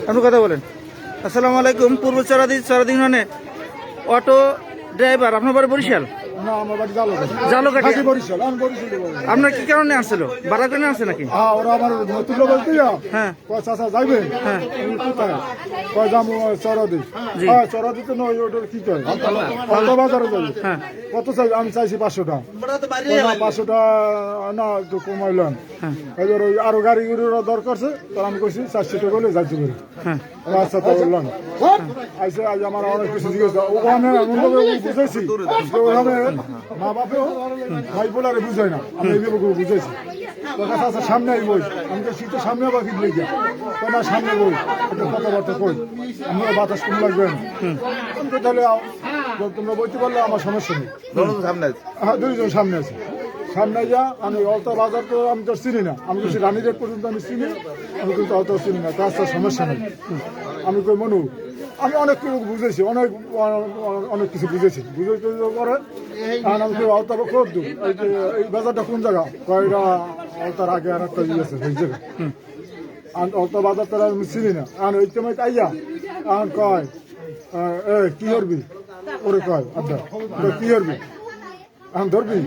আপনি কথা বলেন। আসসালামু আলাইকুম। পূর্ব চরাদি ইউনিয়নে অটো ড্রাইভার, আপনার বাড়ি বরিশাল? না, আমার বাড়ি জালকাঠি। বরিশাল। আমি বরিশালে বাড়ি। আপনার কি কারণে আসছিল? ভাড়া করে আসছে নাকি? হ্যাঁ, ওরা আমার তুলো বলতে হ্যাঁ কয় চাচা যাইবেন? হ্যাঁ আমি কোথায়? কয় যাবো চরাদি। জি। হ্যাঁ, চরাদিতে নয়, ওটা কি কয়? অল্প বাজারে যাবে। হ্যাঁ কত চাই? আমি চাইছি 500 টাকা। 500 টাকা না, একটু কমাইলাম। হ্যাঁ এবার ওই আরো গাড়িগুলোর দরকার আছে, তো আমি কইছি 400 টাকা হলে যাইতে পারি। হ্যাঁ আচ্ছা, তা বললাম। আইসে আজ আমার অনেক কিছু জিজ্ঞেস, ওখানে এমনভাবে বুঝাইছি যে ওখানে মা বাপেও ভাই বোলারে বুঝায় না, আমি এইভাবে বুঝাইছি। তোর কাছে আছে সামনে বই, আমি তো শীতের সামনে আবার কি লিখে না, সামনে বই একটা কথাবার্তা কই, আমরা বাতাস কম লাগবে না। আমি তো তাহলে তোমরা বইতে পারলে আমার সমস্যা নেই। হ্যাঁ, দুইজন সামনে আছে। সামনে যা আমি অলতা বাজার তো আমি তো চিনি না, আমি কিছু রানী রেট পর্যন্ত আমি চিনি, আমি কিন্তু অত চিনি না, তার সমস্যা নেই। আমি কই মনু, আমি অনেক কিছু বুঝেছি, অনেক কিছু বুঝেছি, বুঝেছি পরে আমি কেউ অলতা খোঁজ দু, এই বাজারটা কোন জায়গা? কয়টা অলতার আগে আর একটা ইয়ে আছে সেই জায়গায়। অলতা বাজার তারা আমি চিনি না, আর ওই সময় আইয়া আর কয় কি করবি? ওরে কয় আচ্ছা কি করবি? এখন ধরবি,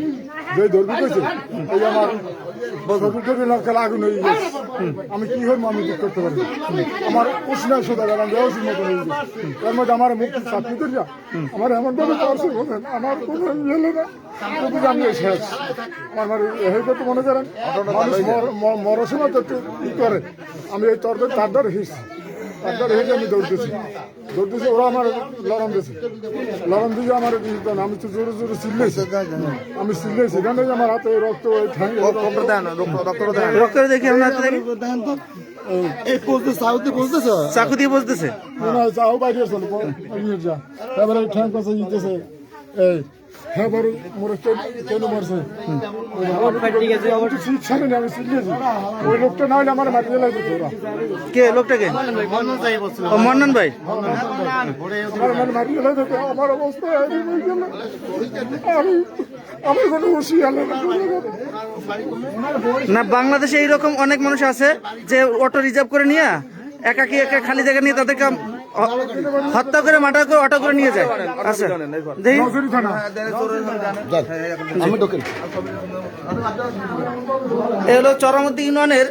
যে ধরবি কইছে এই আমার আগুন হয়ে গেছে, আমি কি হইব? আমি ঠিক করতে পারি আমার উষ্ণ সোজা গেলাম, ব্যবসার মতো হয়ে গেছে। এর মধ্যে আমার মুক্তি চাকরি করিয়া আমার এমন ভাবে বলেন, আমার কোনো ইয়ে না, আমি শেষ। আমার এইটা তো মনে করেন মরার সময় তো একটু ই করে, আমি এই তরকারি তার দ্বারা হিসছি, তার দ্বারা হেঁটে আমি দৌড়তেছি, ওরা আমার লড়ন দিয়েছে, লড়ন দিয়ে আমার আমি তো জোরে জোরে চিল্লেছি, আমি চিল্লেছি, এখানে আমার হাতে রক্ত রক্ত দেখি আপনার চাকু দিয়ে বলতেছে। যাও বাইরে যা, এবারে ঠ্যাং কাছে দিতেছে, এই হ্যাঁ বারো মোর কেন মারছে, আমি চিল্লেছি, ওই লোকটা না হলে আমার মাটিয়ে লাগবে। ওরা কে লোকটাকে? মন্নন ভাই। আমার অবস্থা আমি কোনো হুঁশিয়ার না, বাংলাদেশে এইরকম অনেক মানুষ আছে যে অটো রিজার্ভ করে নিয়ে একাকি একা খালি জায়গা নিয়ে তাদেরকে হত্যা করে মার্ডার করে অটো করে নিয়ে যায়। আচ্ছা দেখি এ হলো চরমদ্দি ইউনিয়নের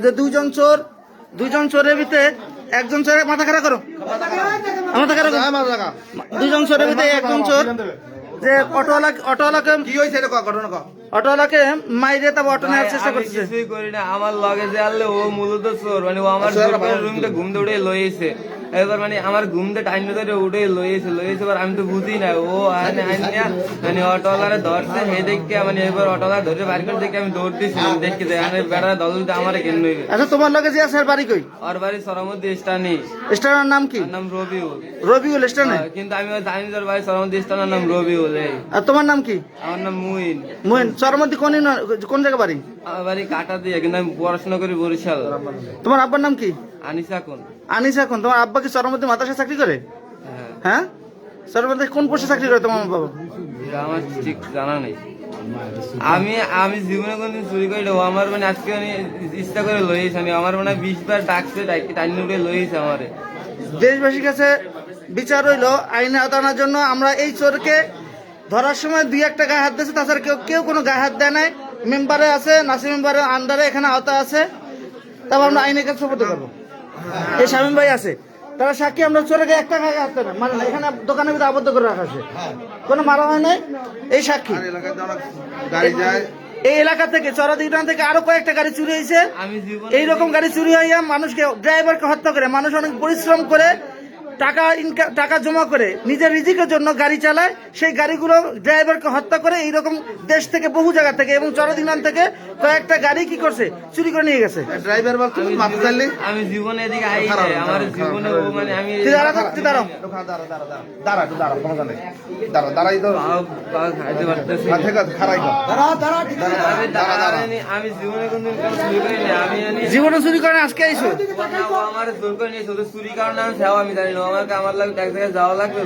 যে দুইজন চোরের ভিতরে একজন চোর, মাথা খারাপ করো, মাথা খারাপ করো, দুইজন চোরের ভিতরে একজন চোর যে অটোওয়ালাকে কি হয়েছে অটোওয়ালাকে মাইরে তারপর অটো নেওয়ার চেষ্টা করতেছে। কিছুই করি না, আমার লগে যে আনলে ও মূলত চোর, মানে ও আমার রুমটা ঘুমতে উঠে লইছে, এবার মানে আমার ঘুমতে টাইম ধরে উঠে লইছে, এবার আমি তো বুঝি না, ও আইনিয়া মানে অটোওয়ালারে ধরছে, হে দেখে মানে এবার অটোওয়ালা ধরে বাড়ি করে দেখে আমি দৌড়তেছিলাম, দেখি বেড়া দল আমার কেন নইবে। আচ্ছা তোমার লগে যে আছে বাড়ি কই? ওর বাড়ি সরমদ্দি স্টানি। স্টানের নাম কি? নাম রবিউল। রবিউল স্টানে? কিন্তু আমি জানি তোর বাড়ি সরমদ্দি স্টানের নাম রবিউল। আর তোমার নাম কি? আমার নাম মুইন। মুইন। চরমদ্দি কোন জায়গা বাড়ি? আমার বাড়ি কাটা দিয়ে, কিন্তু আমি পড়াশোনা করি বরিশাল। তোমার আব্বার নাম কি? আনিসা কোন? আনিসা কোন? তোমার আব্বা কি চরমদ্দি মাদ্রাসায় চাকরি করে? হ্যাঁ, চরমদ্দি কোন পোস্টে চাকরি করে তোমার বাবা? আমার ঠিক জানা নেই। আমি জীবনে কোনদিন চুরি করি, আমার মানে আজকে আমি ইচ্ছা করে লইয়েছি, আমি আমার মানে 20 বার ডাকছে, টাইনি উঠে লইয়েছে আমারে। দেশবাসীর কাছে বিচার রইল আইনে আদানের জন্য। আমরা এই চোরকে ধরার সময় দুই একটা গায়ে হাত দিয়েছে, তাছাড়া কেউ কোনো গায়ে হাত দেয় নাই। মেম্বারে আছে, নাসির মেম্বারের আন্ডারে এখানে আওতা আছে, তারপর আমরা আইনের কাছে সুপর্দ করবো। এই শামীম ভাই আছে, তারা সাক্ষী। আমরা চোরকে একটা গায়ে হাত দেয় না, মানে এখানে দোকানের ভিতরে আবদ্ধ করে রাখা আছে, কোনো মারা হয় নাই, এই সাক্ষী। এই এলাকা থেকে চরাদি ইউনিয়ন থেকে আরো কয়েকটা গাড়ি চুরি হয়েছে। এইরকম গাড়ি চুরি হইয়া মানুষকে, ড্রাইভারকে হত্যা করে, মানুষ অনেক পরিশ্রম করে টাকা জমা করে নিজের রিজিকের জন্য গাড়ি চালায়, সেই গাড়িগুলো ড্রাইভারকে হত্যা করে এইরকম দেশ থেকে বহু জায়গা থেকে এবং চরাদি ইউনিয়ন থেকে কয়েকটা গাড়ি কি করছে, চুরি করে নিয়ে গেছে। ড্রাইভার বলতে আমি জীবনে এদিকে আই নাই, আমার জীবনে ও মানে আমি আমি জীবনে কোনদিন চুরি করি না, আমি জীবনে চুরি করে আজকে আইছো। আমার জোর করে নিয়ে চুরি কারণ আমি সেও আমি জানি না, আমার লাগবে এক জায়গায় যাওয়া লাগবে,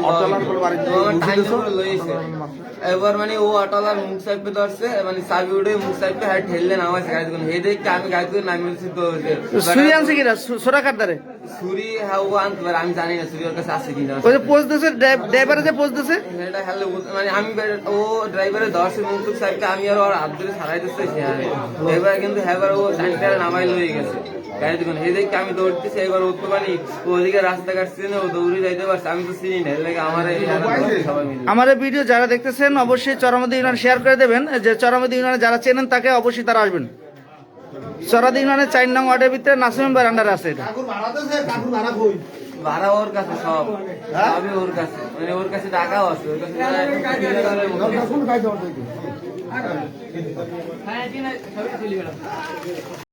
এবার মানে ও অটোলার মুখ সাইডে ধরছে, মানে চাবি উঠে মুখ সাইডে হাই ঠেললে নামাইছে গাড়ি, হে দেখে আমি গাড়ি করে নামিয়েছি। তো চুরি আনছে কিনা সোরা কাটদারে ছুরি হ্যাঁ ও আনতে পারে, আমি জানি না ছুরি ওর কাছে আছে কিনা। ওই যে পোস্ট দিয়েছে ড্রাইভারে যে পোস্ট দিয়েছে এটা হ্যালো মানে আমি ও ড্রাইভারের দর্শক মুক্ত সাইডটা আমি আর ওর হাত ধরে ছাড়াই দিতে এবার কিন্তু হ্যাঁ ও সাইডটা নামাই লয়ে গেছে গাড়ি দেখুন এই দেখে আমি দৌড়তেছি, এবার ও তো মানে ওদিকে রাস্তা কাটছে না, ও দৌড়ে যাইতে পারছে, আমি তো চিনি না, এর লাগে আমার সবাই মিলে আমার এই ভিডিও যারা দেখতেছেন অবশ্যই চরামদি ইউনিয়ন শেয়ার করে দেবেন, যে চরামদি ইউনিয়নে যারা চেনেন তাকে অবশ্যই তারা আসবেন। চরামদি ইউনিয়নের 4 নং ওয়ার্ডের ভিতরে নাসিম মেম্বার আন্ডারে আছে এটা। ভাড়া ওর কাছে সব সবই ওর কাছে, মানে ওর কাছে টাকাও আছে, ওর কাছে